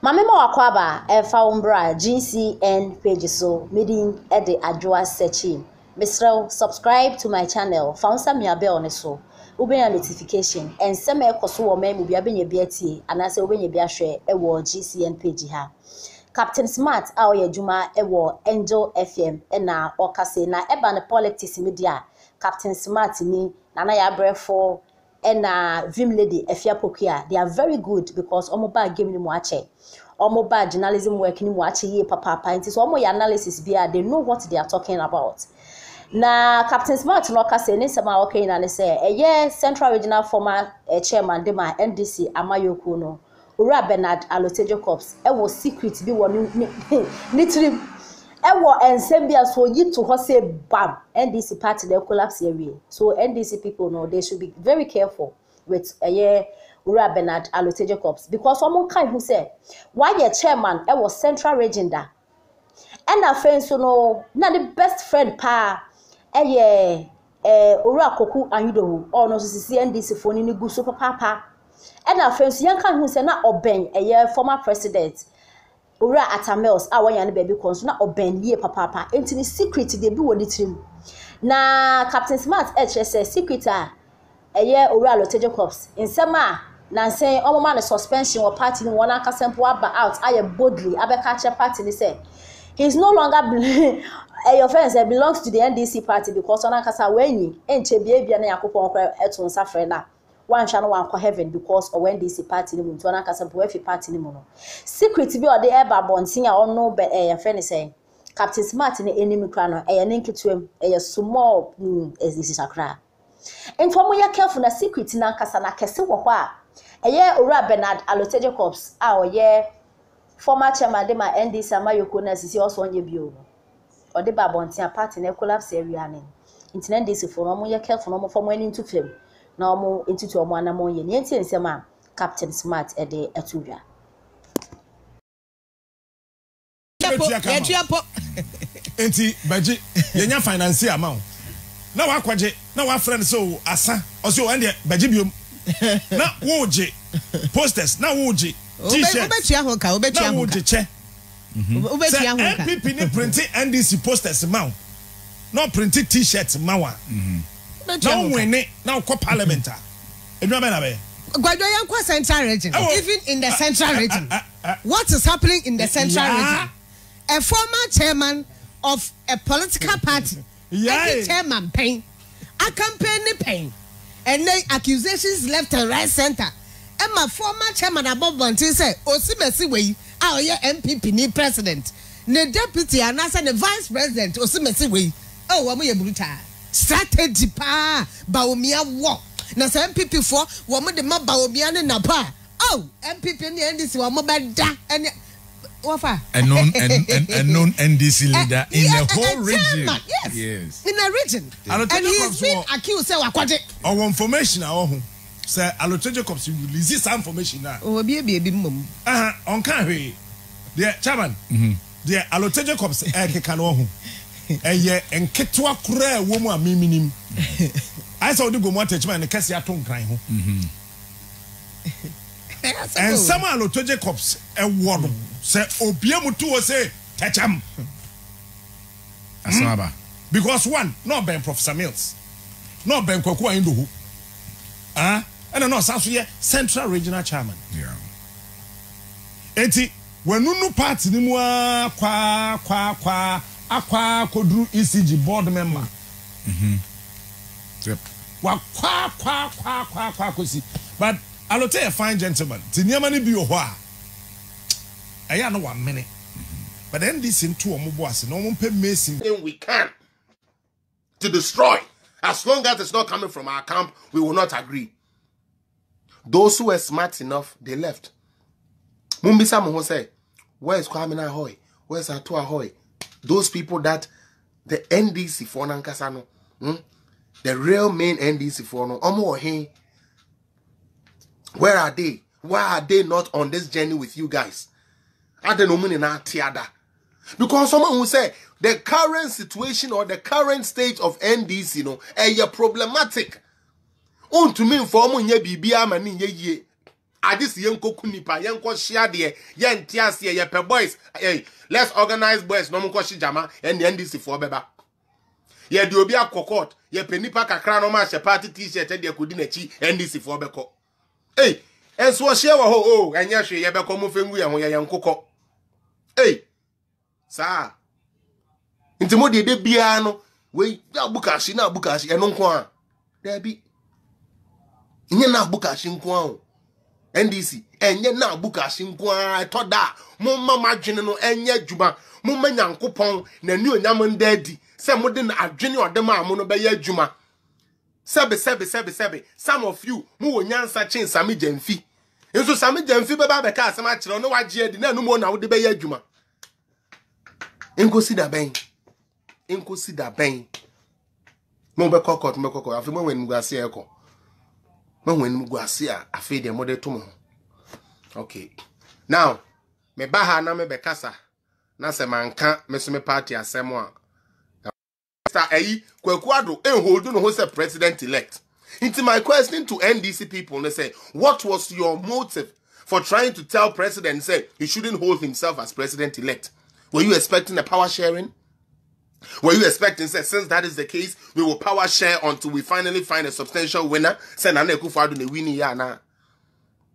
Mamema wakwaba umbra GCN page so meeting at the adjoa searching. Mr. Subscribe to my channel. Found some ya bell on so. Ube a notification and some koso or men will be abin your BT and I say when you be a share a war GCN page ha. Captain Smart our Juma a war Angel FM and na okase na eban politics media. Captain Smart ni nana ya brefo and Vim Lady Efia Pokia. They are very good because omoba giving them wache. Omoba journalism working wache ye papa it is almost analysis bia they know what they are talking about. Na Captain Smart no ka say ni sama okay na say Central Regional former chairman de ma NDC Amayoku no Ura Bernard Allotey Jacobs was secret bi won ni trim ewo ensem bia so yi to ho say bam NDC party they collapse area. So NDC people know they should be very careful with Ura Bernard Allotey Jacobs because someone kind who say why your chairman was Central Region da and our friends so no na the best friend pa Ura Koku Anyudo or no see NDC for ni gu so papa and our friends young kan who say na oben former president Ura Atamels our yan baby cons na oben ye papa enti ni secret dey be woni trim na Captain Smart HSS secret Ura Allotey Jacobs in sema na say omo man suspension or party ni wona akasempo aba out aye boldly abeka party ni say he's no longer your friends belongs to the NDC party because on akasa wenyi enche bia na yakopon kwa eto nsa frɛ na wan hwa no wan kɔ heaven because of NDC party ni mu to on akasa po efi party ni mu no secret bi o de eba bontin a ono be your friend say Captain Smart ni enemy kra no ne nketuam small this is akra ento mo ya careful na secret na akasa na kese wo hɔ a Ura Bernard Allotey Jacobs a former chairman de ma NDC Amayoku na sisi also onye bio or the babontia party na collapse area ne internet this for no mo careful no mo from any into film na mo into to mo anamo ye ne enti nsema Captain Smart e de atudwa enti baji yenya finance amount na wa kwaje na wa friend so asa oso ende baji biom na woje posters na woje t-shirt obetia hoka na woje che obetia hoka MPP ni print NDC posters ma no print t-shirt ma wa na win na ko parliament enua be na be gwadwo yankwa Central Region even in the Central Region what is happening in the Central Region a former chairman of a political party chairman pain a campaign pain and then accusations left and right center. And my former chairman above Bontin said, Osimesi we our MPP ni president. The deputy and as the vice president Osimesi we. Oh, wamu ye bruta. Strategy pa baomia walk. Na sa MPP for wamu de ma baomia ne na pa. Oh, MPP ni NDC wamu bada and wafa. A known NDC leader in the whole region. Yes. In a region. And he's been accused say wakwaje. Our information say Allotey Jacobs will release some information now. Oh, be mum. On can we? The chairman. The Allotey Jacobs can ho. En ketwa kura womu a miminim. I saw the go mo attachment and kesi aton kran ho. And some Allotey Jacobs word say obiemu to say tacham. Asaba. Because one, not Ben Professor Mills. Not Ben Kwaku Indohu. And no South Central Regional Chairman. Yeah. Enti when no party ni mu akwa kodru ECG board member. Yep. Wa kwa kosi. But Allotey a fine gentleman. Ti niam ni bi o ho a. Aya no 1 minute. But then this into omobo ase no mo pe mason we can to destroy. As long as it's not coming from our camp, we will not agree. Those who were smart enough, they left. Mumbisa Moho say, where is Kwame Ahoy? Where's Atu Ahoy? Those people that the NDC for Nankasano, the real main NDC for no, Omo Ohe, where are they? Why are they not on this journey with you guys? I don't know in our tiada. Because someone who say the current situation or the current state of NDC, problematic. To me, for me, ye bibia mani ye. I just yanko kunipa, yanko share de, yan tiasia, ye per boys. Hey, let's organize boys, no more jama, and the NDC for beba. Ye do be a cocotte, ye penipa kakra no ma party t-shirt, and ye could chi, NDC for beko. Hey, and so share ho, and yes, ye be come fengu and we are young coco. Hey, sir. Intimodi de biano, we ya bukashi na bukashi, and non there be. Nye na bukashi nkwa NDC enye na bukashi nkwa to da mo mama adwene no enye djuma mo manyankopon na ni onyam ndadi se mo de na adwene odem amo no be ya djuma sebe some of you mo wonyansa chen sami jamfi enso sami jamfi be ba be ka asema kire no wagye adi na no mo na wo de be ya djuma enkosi da ben mo be kokot afi mo wen mugase eko when Muguasia, I feed the mother to me. Okay. Now, me baha na me bekasa. Na se man can't miss me party as someone. Mr. A. Kwekuado, and hold on who's a president elect. Into my question to NDC people, they say, what was your motive for trying to tell President, say, he shouldn't hold himself as president elect? Were you expecting a power sharing? Were you expecting, say, since that is the case, we will power share until we finally find a substantial winner?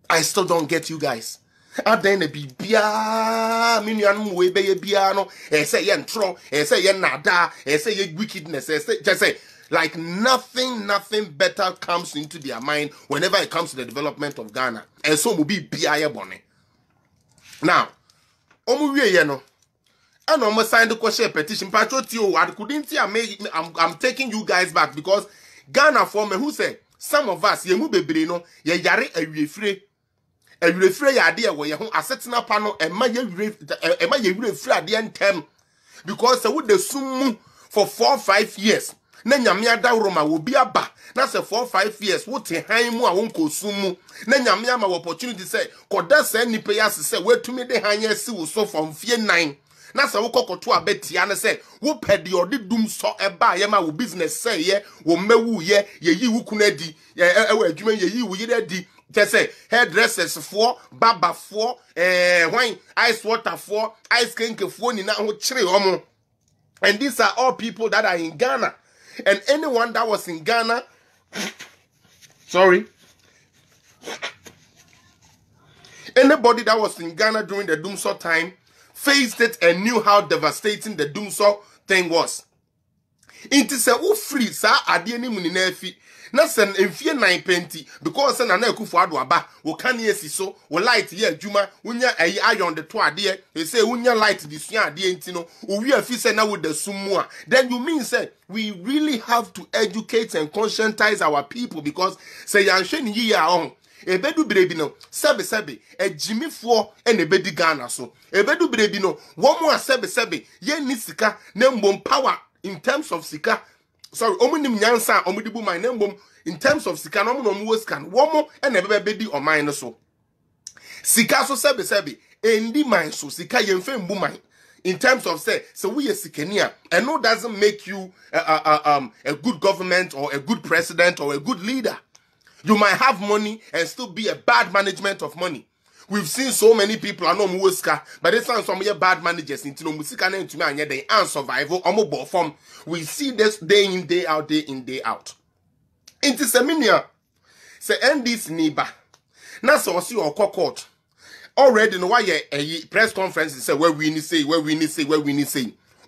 I still don't get you guys. Then be bia, minian we be biano, say yen tro, say yen nada, say ye wickedness, just say like nothing better comes into their mind whenever it comes to the development of Ghana. And so will be bia bonnet. Now, no. And almost signed the question petition. Patrotio, I couldn't see. I'm taking you guys back because Ghana for me who said some of us ye mube brino ye yare a refre idea where ye home assetting up panel and my refre at the end term because would the sumu for 4 or 5 years. Nanyamia da Roma will be a ba. That's a 4 or 5 years. What a haimu I won't consume. Nanyamia my opportunity say, Koda send ni payas say, where to me the hanya see so from fear 9. Na sa wo kokoto abeti ana say wo pedi odi dum so eba ye ma wo business say ye wo mewu ye yi wo kunadi ewa adwuma ye yi wo ye di te say hairdressers for barber for wine ice water for ice cream for ni na ho kire omo. And these are all people that are in Ghana, and anyone that was in Ghana anybody that was in Ghana during the Doomsor time faced it and knew how devastating the Doomsor thing was. It is a free sa ade ni mu ni na afi na sen emfie 920 because na na akufo ado aba wo kan yesi so wo light ye adwuma wonya ayi iron de to ade e say wonya light di sua ade enti no owi afi se na wo da sumu a then you mean say we really have to educate and conscientize our people because say yanhwe ni yi a on ebedu brebi no sebe ejimifo ene bedi Ghana so ebedu brebi no wo mo a sebe ye ni sika na mbom power in terms of sika omunim nyansa omudibu man na mbom in terms of sika no mo wo sika wo mo ene bedi o man no so sika so sebe endi man so sika yemfe mbu man in terms of say so we sikania and no doesn't make you a good government or a good president or a good leader. You might have money and still be a bad management of money. We've seen so many people I know muska, but they sound some bad managers into no musika na ntumi anya den and survival omo form. We see this day in day out. Into seminar say NDC niba. Na so see or court. Already no why a press conference say where we need say.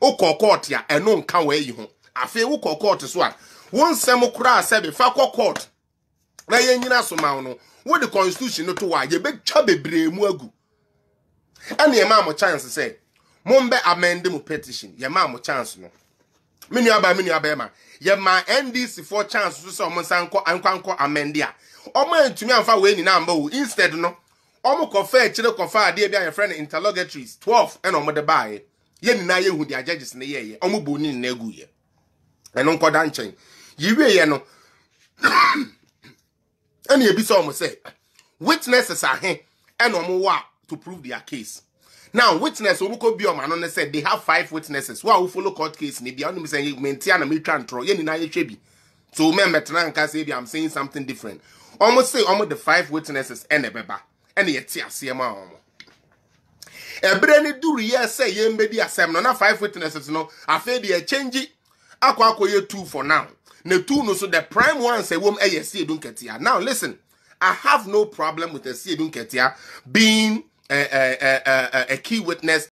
O court ya and no can where you. Afi wo court so a. One semo kura say be fa court. Na ye nyina so ma no wo the constitution no to wa ye be twa bebre mu agu ana ye ma mo chance say mo mbe amend mu petition ye ma mo chance no menu aba ma ye ma NDC for chance so say mo sanko anko amend a o ma ntumi amfa we ni na amba wo instead no o mo kofa kire kofa ade bia ye friend interrogatories 12 and o mo de bae ye ni na ye hu dia judges ne ye o mo boni na agu ye eno nkoda nchen ye wie ye no and you be so say witnesses are here and to prove their case. Now witness omuko bi o ma no say they have 5 witnesses who follow court case ni bia no say maintain na military control ye ni na ye hwebi so me metena nka say I'm saying something different. Almost say almost the 5 witnesses and ebeba and yet CMA. A brand do yes say ye medi asem no na 5 witnesses no afedi a change akwa 2 for now. Ne 2 no so the prime one say wom see edun ketia. Now listen, I have no problem with the see edun ketia being a key witness